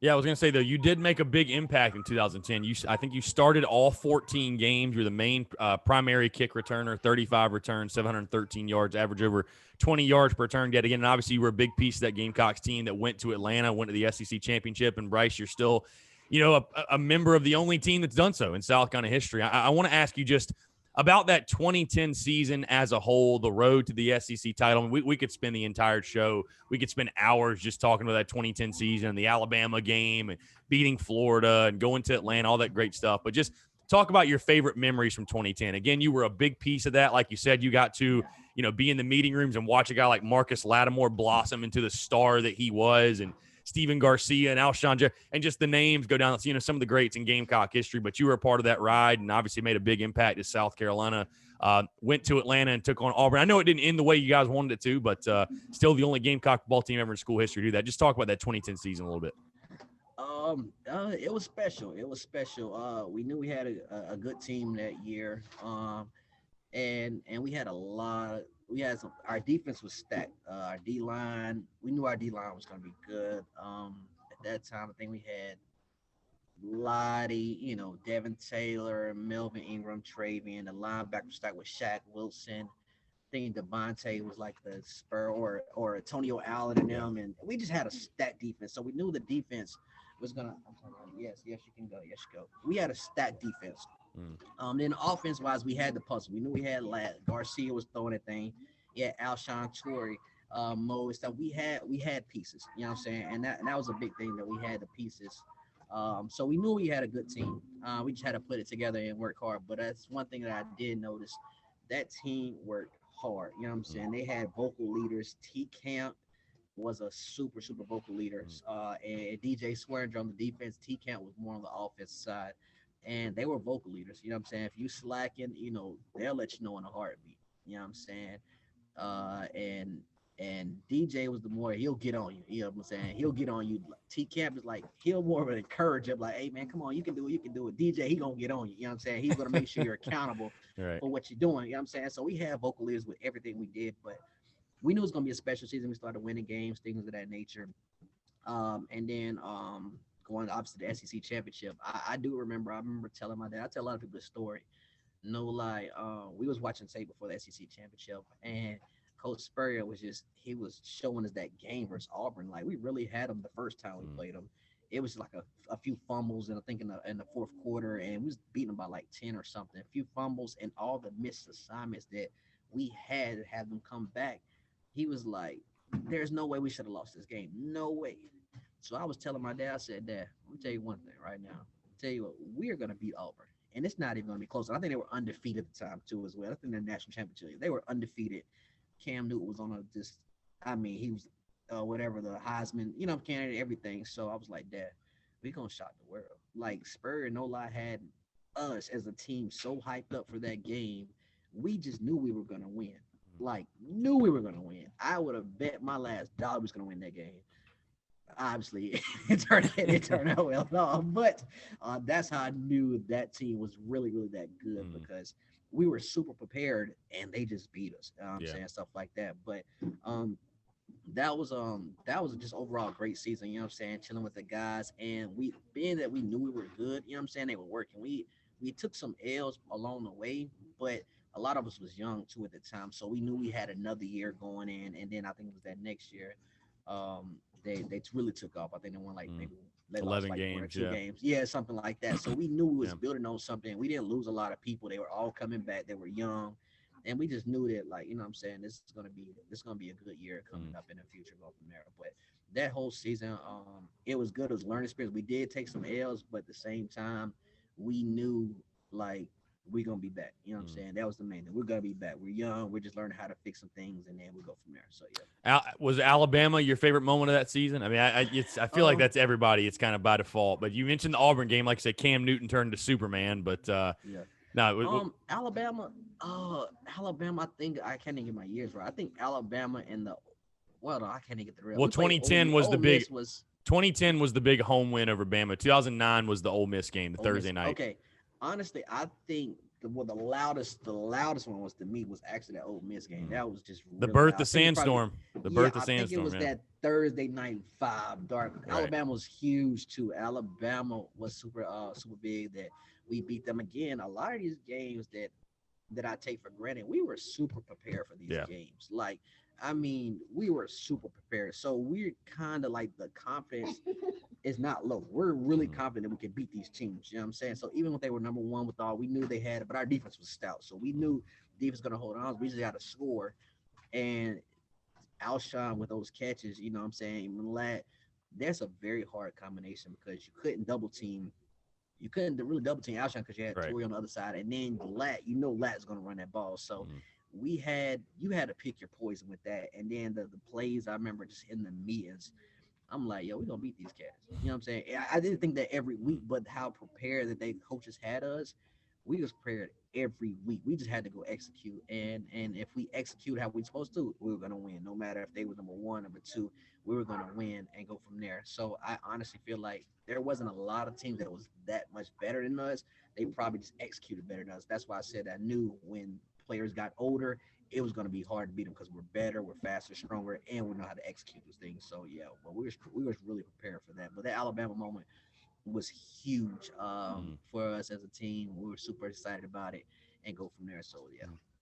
Yeah, I was going to say, though, you did make a big impact in 2010. I think you started all 14 games. You're the main primary kick returner, 35 returns, 713 yards, average over 20 yards per return. Yet again, and obviously you were a big piece of that Gamecocks team that went to Atlanta, went to the SEC championship. And Bryce, you're still, a member of the only team that's done so in South Carolina history. I want to ask you just about that 2010 season as a whole, the road to the SEC title. We could spend the entire show. We could spend hours just talking about that 2010 season and the Alabama game and beating Florida and going to Atlanta, all that great stuff. But just talk about your favorite memories from 2010. Again, you were a big piece of that. Like you said, you got to, be in the meeting rooms and watch a guy like Marcus Lattimore blossom into the star that he was, and Steven Garcia and Alshon, and just the names go down, some of the greats in Gamecock history. But you were a part of that ride and obviously made a big impact at South Carolina. Went to Atlanta and took on Auburn. I know it didn't end the way you guys wanted it to, but still the only Gamecock football team ever in school history to do that. Just talk about that 2010 season a little bit. It was special. It was special. We knew we had a good team that year. And we had our defense was stacked. Our D-line, we knew our D-line was going to be good. At that time, I think we had Lottie, Devin Taylor, Melvin Ingram, Travian. The linebacker stacked with Shaq Wilson. I think Devontae was like the Spur or Antonio Allen and them. And we just had a stacked defense. So we knew the defense was going to – yes, you can go. Yes, you go. We had a stacked defense. Then offense-wise, we had the puzzle. We knew we had Garcia was throwing that thing. Yeah, Alshon Torrey, Mo and stuff. We had pieces, you know what I'm saying? And that was a big thing that we had the pieces. So we knew we had a good team. We just had to put it together and work hard. But that's one thing that I did notice. That team worked hard. You know what I'm saying? They had vocal leaders. T-Camp was a super, super vocal leader. And DJ Swearinger on the defense. T-Camp was more on the offense side. And they were vocal leaders. You know what I'm saying? If you slacking, they'll let you know in a heartbeat. You know what I'm saying? And DJ was the more he'll get on you. You know what I'm saying? He'll get on you. T-Camp is like, he'll more of an encourager, like, hey man, come on, you can do it. DJ, he gonna get on you. You know what I'm saying? He's gonna make sure you're accountable for what you're doing. You know what I'm saying? So we had vocal leaders with everything we did, but we knew it was gonna be a special season. We started winning games, things of that nature. And then going obviously the SEC championship. I remember telling my dad, I tell a lot of people the story. No lie. We was watching tape before the SEC championship, and Coach Spurrier he was showing us that game versus Auburn. Like, we really had them the first time we played them. It was like a few fumbles, and I think in the fourth quarter, and we was beating them by like 10 or something. A few fumbles and all the missed assignments that we had to have them come back. He was like, there's no way we should have lost this game. No way. So I was telling my dad, I said, Dad, let me tell you one thing right now. I'll tell you what, we are going to beat Auburn. And it's not even going to be close. And I think they were undefeated at the time, too, as well. I think they're national championship. They were undefeated. Cam Newton was on he was whatever, the Heisman, candidate, everything. So I was like, Dad, we're going to shock the world. Like, Spurrier, no lie, had us as a team so hyped up for that game. We just knew we were going to win. Like, knew we were going to win. I would have bet my last dollar we was going to win that game. Obviously, it turned out well, no, but that's how I knew that team was really, really that good, because we were super prepared and they just beat us. I'm saying stuff like that. But that was just overall a great season. You know what I'm saying? Chilling with the guys, and being that we knew we were good. You know what I'm saying? They were working. We took some L's along the way, but a lot of us was young too at the time, so we knew we had another year going in, and then I think it was that next year. They really took off. I think they won like maybe they 11 lost like games, 1 or 2 games. Yeah, something like that. So we knew we was building on something. We didn't lose a lot of people. They were all coming back. They were young. And we just knew that, like, you know what I'm saying, this is gonna be a good year coming up in the future going from there. But that whole season, it was good. It was a learning experience. We did take some L's, but at the same time, we knew, like, we're gonna be back. You know what I'm saying? That was the main thing. We're gonna be back. We're young. We're just learning how to fix some things, and then we go from there. So Was Alabama your favorite moment of that season? I mean, I feel like that's everybody. It's kind of by default. But you mentioned the Auburn game, like I said, Cam Newton turned to Superman. But no, Alabama. I think I can't even get my years right. I think Alabama and no, I can't even get the real. Well, 2010 was the big. 2010 was the big home win over Bama. 2009 was the Ole Miss game, the Thursday night. Okay. Honestly, I think the loudest one was to me was actually that Ole Miss game. Mm. That was just The really birth loud. I of think it probably, sandstorm. The yeah, birth of I think it sandstorm. was Yeah. that Thursday night vibe. Dark. Right. Alabama was huge too. Alabama was super big that we beat them again. A lot of these games that I take for granted, we were super prepared for these Yeah. games. Like, I mean, we were super prepared. So we're kind of like the confidence is not low. We're really Mhm. confident that we can beat these teams. You know what I'm saying? So even when they were number one with all, we knew they had it, but our defense was stout. So we knew defense going to hold on. We just got to score. And Alshon with those catches, you know what I'm saying? That's a very hard combination because you couldn't double team. You couldn't really double team Alshon because you had Right. Torrey on the other side, and then Lat's going to run that ball. So Mhm. you had to pick your poison with that. And then the plays I remember just in the meetings, I'm like, yo, we're gonna beat these cats. You know what I'm saying? I didn't think that every week, but how prepared that they coaches had us, we was prepared every week. We just had to go execute. And if we execute how we supposed to, we were gonna win. No matter if they were number one, number two, we were gonna win and go from there. So I honestly feel like there wasn't a lot of teams that was that much better than us. They probably just executed better than us. That's why I said I knew when players got older, it was going to be hard to beat them because we're better, we're faster, stronger, and we know how to execute those things. So yeah, but we was really prepared for that. But that Alabama moment was huge Mhm. for us as a team. We were super excited about it and go from there. So yeah.